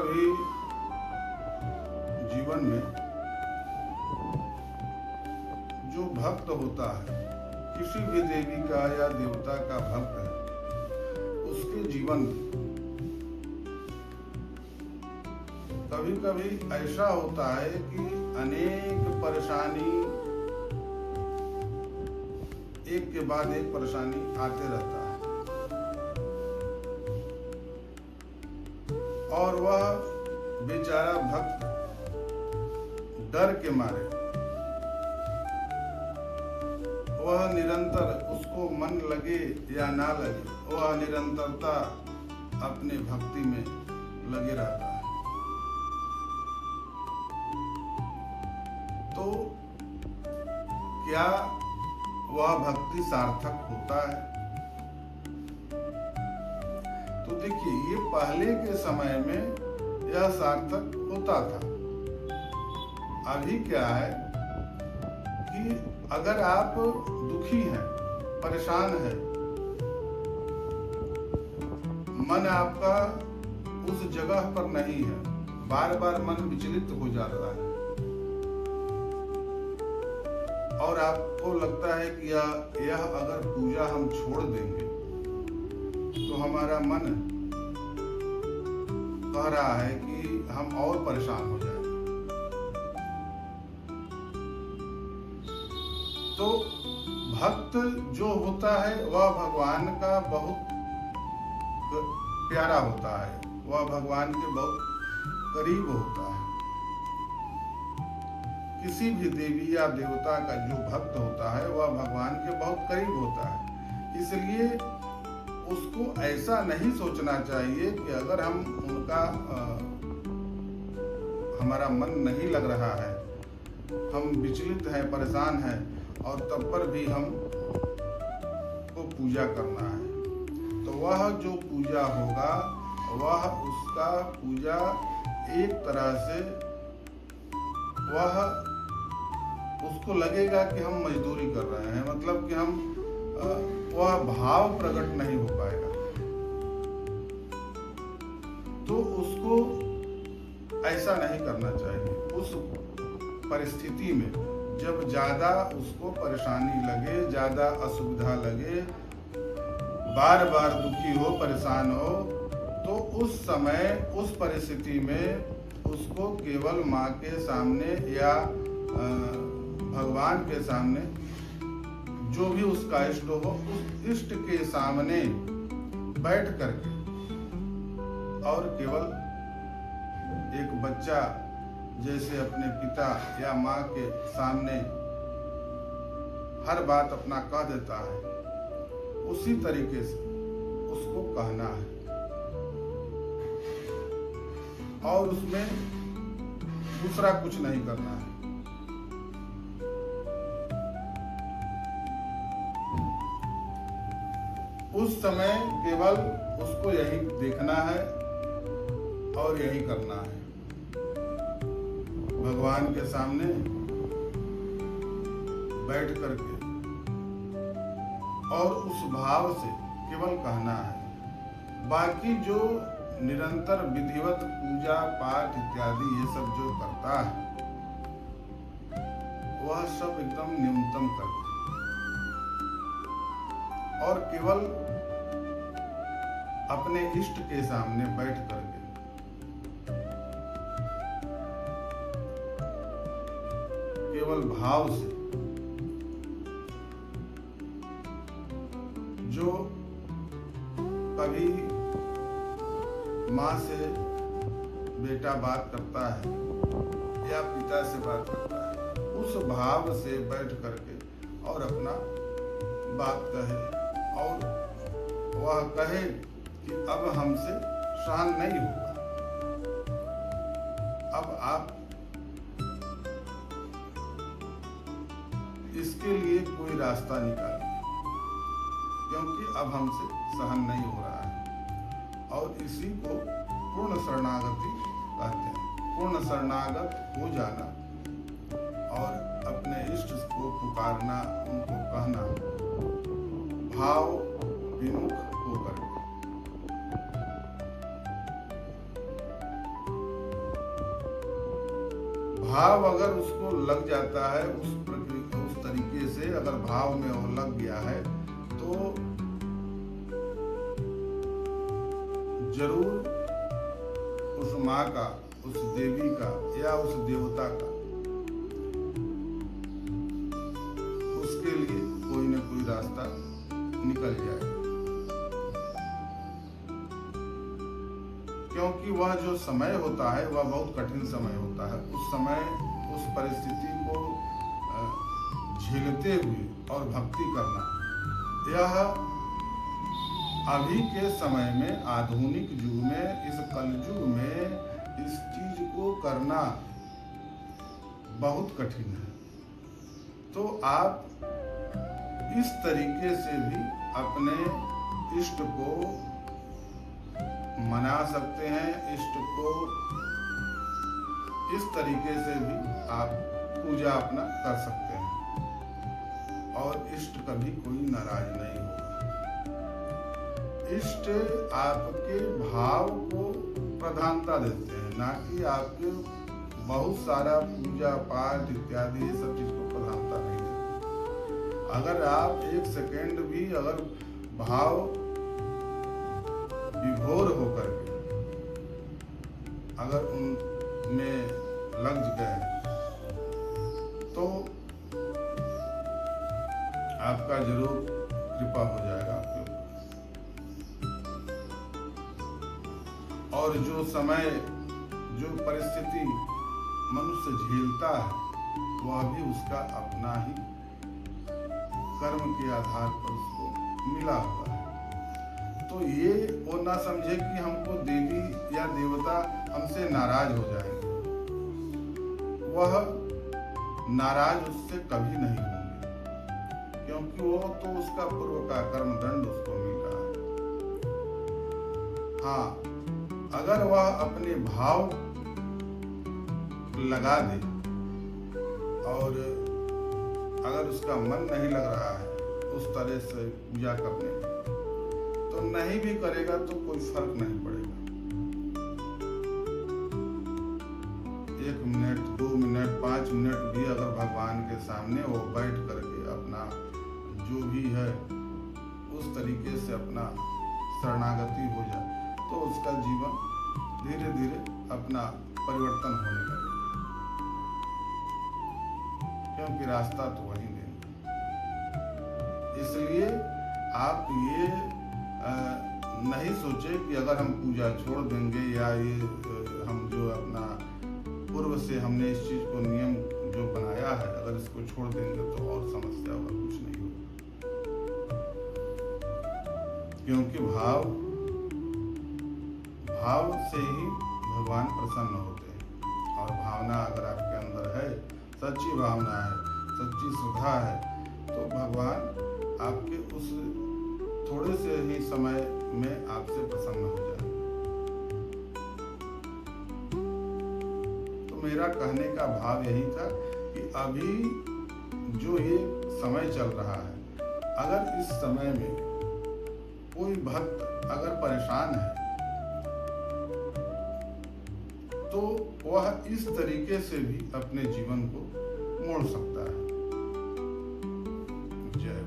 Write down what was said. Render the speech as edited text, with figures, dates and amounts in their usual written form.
कभी जीवन में जो भक्त होता है, किसी भी देवी का या देवता का भक्त है, उसके जीवन में कभी कभी ऐसा होता है कि अनेक परेशानी, एक के बाद एक परेशानी आते रहता है और वह बेचारा भक्त डर के मारे वह निरंतर, उसको मन लगे या ना लगे, वह निरंतरता अपने भक्ति में लगे रहता है। तो क्या वह भक्ति सार्थक होता है? तो देखिए, ये पहले के समय में यह सार्थक होता था। अभी क्या है कि अगर आप दुखी हैं, परेशान हैं, मन आपका उस जगह पर नहीं है, बार बार मन विचलित हो जा रहा है और आपको लगता है कि यह अगर पूजा हम छोड़ देंगे तो हमारा मन कह रहा है कि हम और परेशान हो जाएंगे। तो भक्त जो होता है वह भगवान का बहुत प्यारा होता है, वह भगवान के बहुत करीब होता है। किसी भी देवी या देवता का जो भक्त होता है वह भगवान के बहुत करीब होता है। इसलिए उसको ऐसा नहीं सोचना चाहिए कि अगर हम उनका हमारा मन नहीं लग रहा है, हम विचलित हैं, परेशान हैं और तब पर भी हम को पूजा करना है, तो वह जो पूजा होगा वह उसका पूजा एक तरह से वह उसको लगेगा कि हम मजदूरी कर रहे हैं, मतलब कि हम वह भाव प्रकट नहीं हो पाएगा। तो उसको ऐसा नहीं करना चाहिए। उस परिस्थिति में जब ज्यादा उसको परेशानी लगे, ज्यादा असुविधा लगे, बार बार दुखी हो, परेशान हो, तो उस समय उस परिस्थिति में उसको केवल माँ के सामने या भगवान के सामने, जो भी उसका इष्ट हो, उस इष्ट के सामने बैठ करके और केवल एक बच्चा जैसे अपने पिता या माँ के सामने हर बात अपना कह देता है, उसी तरीके से उसको कहना है और उसमें दूसरा कुछ नहीं करना है। उस समय केवल उसको यही देखना है और यही करना है, भगवान के सामने बैठ करके और उस भाव से केवल कहना है। बाकी जो निरंतर विधिवत पूजा पाठ इत्यादि ये सब जो करता है वह सब एकदम न्यूनतम करता है और केवल अपने इष्ट के सामने बैठ करके केवल भाव से, जो कभी माँ से बेटा बात करता है या पिता से बात करता है, उस भाव से बैठ करके और अपना बात कहे और वह कहे कि अब हमसे सहन नहीं होगा, अब आप इसके लिए कोई रास्ता निकालिए, क्योंकि अब हमसे सहन नहीं हो रहा है। और इसी को पूर्ण शरणागति कहते हैं। पूर्ण शरणागत हो जाना और अपने इष्ट को पुकारना, उनको कहना, भाव विमुख होकर। भाव अगर उसको लग जाता है उस तरीके से, अगर भाव में वो लग गया है तो जरूर उस माँ का, उस देवी का या उस देवता का उसके लिए कोई न कोई रास्ता निकल जाएगा। क्योंकि वह जो समय होता है वह बहुत कठिन समय होता है। उस समय उस परिस्थिति को झेलते हुए और भक्ति करना, यह अभी के समय में, आधुनिक युग में, इस कलयुग में इस चीज को करना बहुत कठिन है। तो आप इस तरीके से भी अपने इष्ट को मना सकते हैं, इष्ट को इस तरीके से भी आप पूजा अपना कर सकते हैं और इष्ट कभी कोई नाराज नहीं होगा। इष्ट आपके भाव को प्रधानता देते हैं, ना कि आपके बहुत सारा पूजा पाठ इत्यादि ये सब चीज को प्रधानता नहीं देते। अगर आप एक सेकेंड भी अगर भाव विभोर होकर के अगर उनमें लग गए तो आपका जरूर कृपा हो जाएगा आपके ऊपर। और जो समय, जो परिस्थिति मनुष्य झेलता है वह भी उसका अपना ही कर्म के आधार पर उसको मिला हुआ है। तो ये वो ना समझे कि हमको देवी या देवता हमसे नाराज हो जाएंगे, वह नाराज उससे कभी नहीं होंगे, क्योंकि वो तो उसका पूर्व का कर्म दंड उसको मिल रहा है। हाँ, अगर वह अपने भाव लगा दे और अगर उसका मन नहीं लग रहा है उस तरह से पूजा करने में, तो नहीं भी करेगा तो कोई फर्क नहीं पड़ेगा। 1 मिनट, 2 मिनट, 5 मिनट भी अगर भगवान के सामने वो बैठ करके अपना जो भी है उस तरीके से अपना शरणागति हो जाए तो उसका जीवन धीरे धीरे अपना परिवर्तन होने लगेगा, क्योंकि रास्ता तो वही देंगे। इसलिए आप ये नहीं सोचे कि अगर हम पूजा छोड़ देंगे या ये हम जो अपना पूर्व से हमने इस चीज को नियम जो बनाया है अगर इसको छोड़ देंगे तो और समस्या होगा, कुछ नहीं होगा। क्योंकि भाव से ही भगवान प्रसन्न होते हैं। और भावना अगर आपके अंदर है, सच्ची भावना है, सच्ची श्रद्धा है, तो भगवान आपके उस थोड़े से ही समय में आपसे प्रसन्न हो जाए। तो मेरा कहने का भाव यही था कि अभी जो ये समय चल रहा है, अगर इस समय में कोई भक्त अगर परेशान है तो वह इस तरीके से भी अपने जीवन को मोड़ सकता है। जय